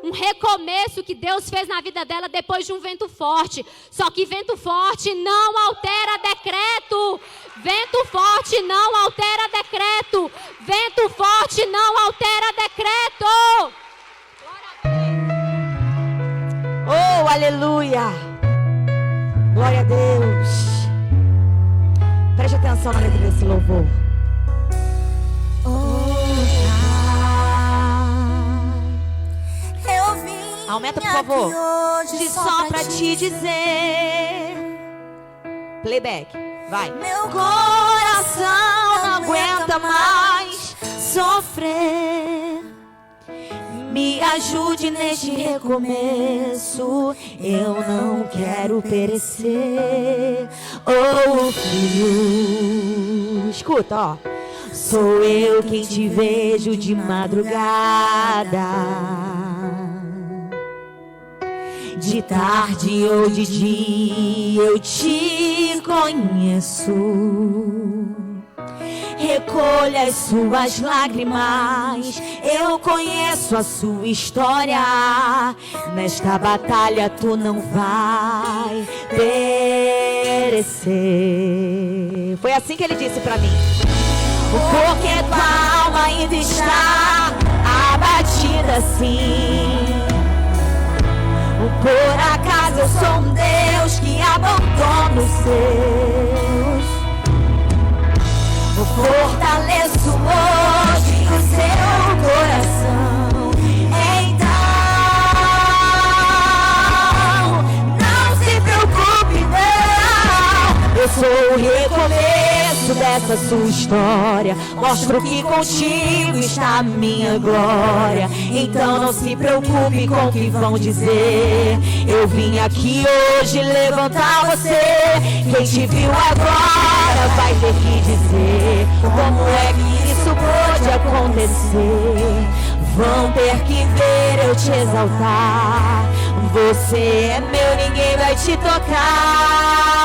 Um recomeço que Deus fez na vida dela depois de um vento forte. Só que vento forte não altera decreto. Vento forte não altera decreto. Vento forte não altera decreto. Oh, aleluia. Glória a Deus. Preste atenção na letra desse louvor. Aumenta, por favor. Só pra te dizer. Playback, vai. Meu coração não aguenta mais sofrer. Me ajude neste recomeço. Eu não quero perecer. Oh, filho. Escuta, ó. Sou eu quem te vejo de madrugada. De tarde ou de dia eu te conheço. Recolha as suas lágrimas, eu conheço a sua história. Nesta batalha tu não vai perecer. Foi assim que ele disse pra mim. Porque tua alma ainda está abatida assim. Por acaso eu sou um Deus que abandona os seus. Fortaleço hoje o seu coração. Então, não se preocupe não. Eu sou o recomeço dessa sua história. Mostro que contigo está a minha glória. Então não se preocupe com o que vão dizer. Eu vim aqui hoje levantar você. Quem te viu agora vai ter que dizer como é que isso pôde acontecer. Vão ter que ver eu te exaltar. Você é meu, ninguém vai te tocar.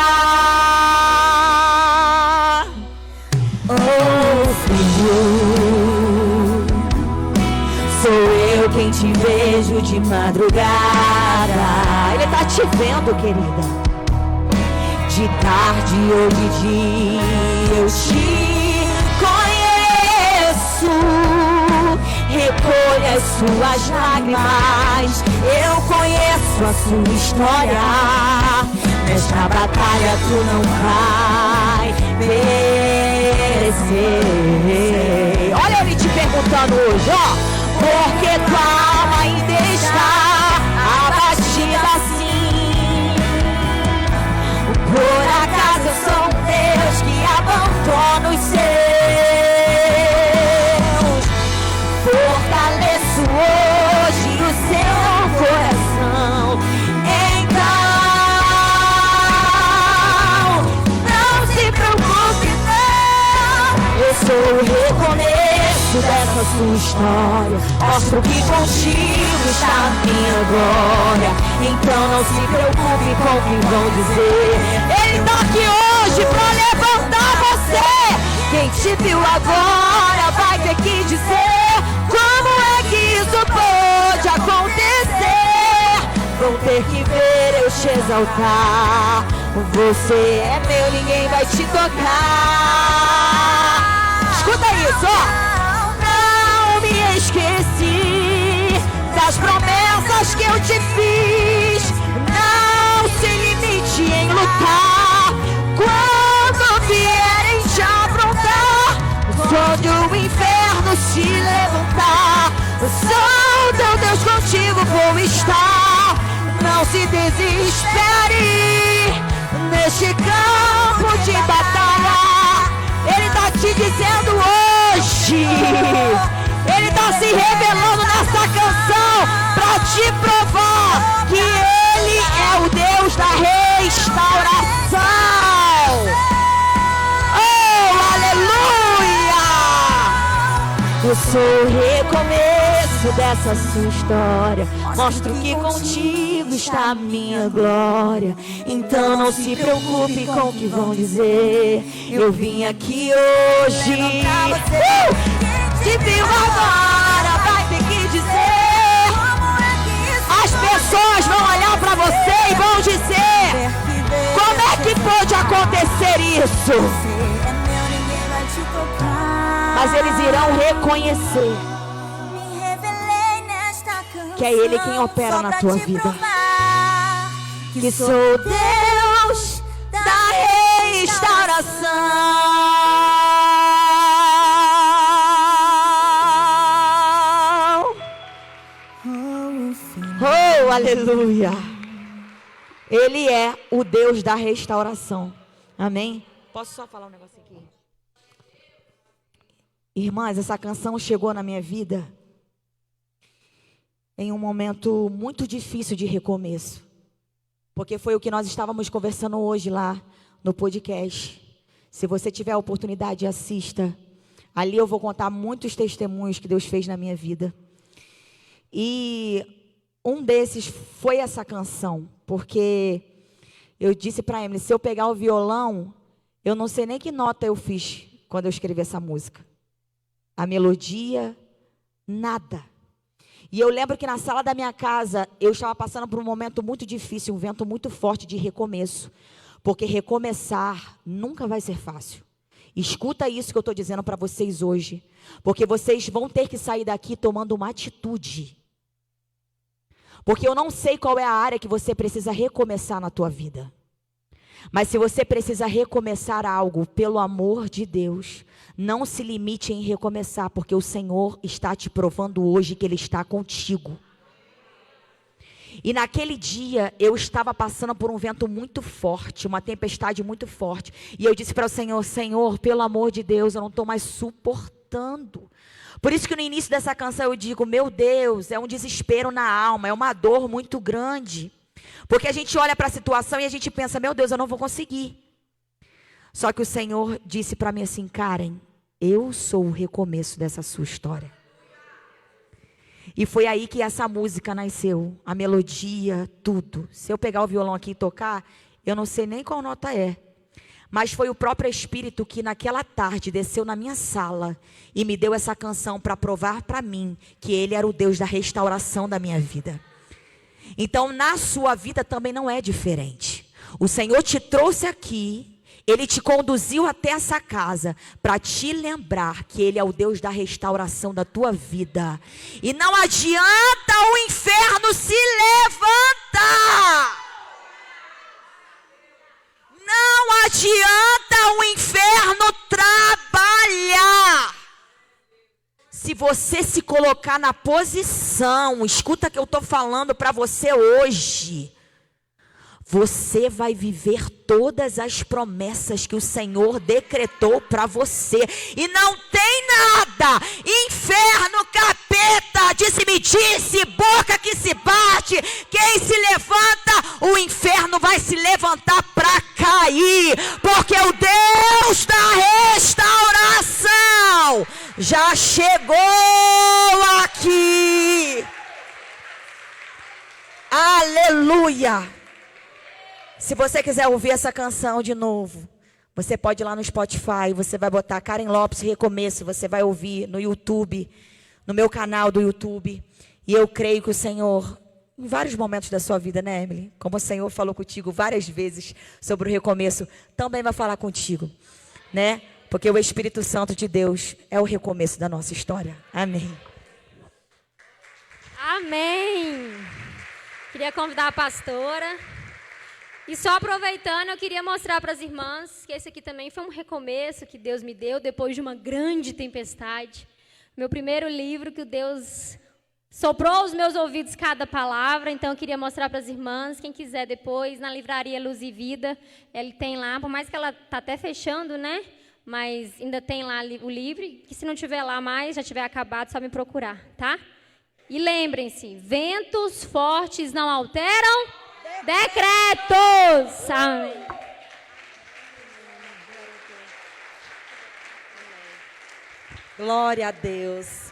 Oh, filho, sou eu quem te vejo de madrugada. Ele tá te vendo, querida. De tarde ou de dia eu te conheço. Recolha as suas lágrimas, eu conheço a sua história. Nesta batalha tu não vai perecer. Olha ele te perguntando hoje, ó. Porque tua alma ainda está abatida assim. Por acaso eu sou um Deus que abandona os seus. Fortaleço hoje o seu coração. Então, não se preocupe não. Eu sou o recomeço dessa sua história. Mostro que contigo está a minha glória. Então não se preocupe com o que vão dizer. Ele está aqui hoje para levantar você. Quem te viu agora vai ter que dizer como é que isso pode acontecer. Vão ter que ver eu te exaltar. Você é meu, ninguém vai te tocar. Escuta isso, ó. Não me esqueci das promessas que eu te fiz. Não se limite em lutar. Quando vierem te afrontar, onde o inferno se levantar, sou teu Deus, contigo vou estar. Não se desespere neste campo de batalha. Ele tá te dizendo hoje, ele tá se revelando nessa canção pra te provar que ele é é o Deus da restauração. Oh, aleluia! Eu sou o recomeço dessa sua história. Mostro que contigo está a minha glória. Então não se preocupe com o que vão dizer. Eu vim aqui hoje. Se viu agora, vai ter que dizer. As pessoas vão olhar pra você e vão dizer: como é que pode acontecer isso? Mas eles irão reconhecer que é Ele quem opera na tua vida. Que sou Deus da restauração. Oh, aleluia. Ele é o Deus da restauração. Amém? Posso só falar um negócio aqui? Irmãs, essa canção chegou na minha vida em um momento muito difícil de recomeço. Porque foi o que nós estávamos conversando hoje lá no podcast. Se você tiver a oportunidade, assista. Ali eu vou contar muitos testemunhos que Deus fez na minha vida. E um desses foi essa canção. Porque eu disse para Emily, se eu pegar o violão, eu não sei nem que nota eu fiz quando eu escrevi essa música. A melodia, nada. E eu lembro que na sala da minha casa, eu estava passando por um momento muito difícil, um vento muito forte de recomeço. Porque recomeçar nunca vai ser fácil. Escuta isso que eu estou dizendo para vocês hoje. Porque vocês vão ter que sair daqui tomando uma atitude. Porque eu não sei qual é a área que você precisa recomeçar na tua vida. Mas se você precisa recomeçar algo, pelo amor de Deus, não se limite em recomeçar, porque o Senhor está te provando hoje que Ele está contigo. E naquele dia, eu estava passando por um vento muito forte, uma tempestade muito forte. E eu disse para o Senhor, Senhor, pelo amor de Deus, eu não estou mais suportando. Por isso que no início dessa canção eu digo, meu Deus, é um desespero na alma, é uma dor muito grande. Porque a gente olha para a situação e a gente pensa, meu Deus, eu não vou conseguir. Só que o Senhor disse para mim assim, Karen, eu sou o recomeço dessa sua história. E foi aí que essa música nasceu, a melodia, tudo. Se eu pegar o violão aqui e tocar, eu não sei nem qual nota é. Mas foi o próprio Espírito que naquela tarde desceu na minha sala e me deu essa canção para provar para mim que Ele era o Deus da restauração da minha vida. Então, na sua vida também não é diferente. O Senhor te trouxe aqui, Ele te conduziu até essa casa para te lembrar que Ele é o Deus da restauração da tua vida. E não adianta o inferno se levantar. Não adianta o inferno trabalhar. Se você se colocar na posição, escuta que eu estou falando para você hoje. Você vai viver todas as promessas que o Senhor decretou para você. E não tem nada, inferno, capeta, disse-me-disse, boca que se bate. Quem se levanta, o inferno vai se levantar para cair. Porque o Deus da restauração já chegou aqui. Aleluia. Se você quiser ouvir essa canção de novo, você pode ir lá no Spotify, você vai botar Karen Lopes Recomeço, você vai ouvir no YouTube, no meu canal do YouTube. E eu creio que o Senhor, em vários momentos da sua vida, né, Emily? Como o Senhor falou contigo várias vezes sobre o recomeço, também vai falar contigo, né? Porque o Espírito Santo de Deus é o recomeço da nossa história. Amém. Amém. Queria convidar a pastora. E só aproveitando, eu queria mostrar para as irmãs que esse aqui também foi um recomeço que Deus me deu depois de uma grande tempestade. Meu primeiro livro que Deus soprou aos meus ouvidos cada palavra. Então eu queria mostrar para as irmãs, quem quiser depois, na livraria Luz e Vida, ele tem lá, por mais que ela está até fechando, né? Mas ainda tem lá o livro, que se não tiver lá mais, já tiver acabado, só me procurar, tá? E lembrem-se, ventos fortes não alteram Decretos. Amém. Glória a Deus.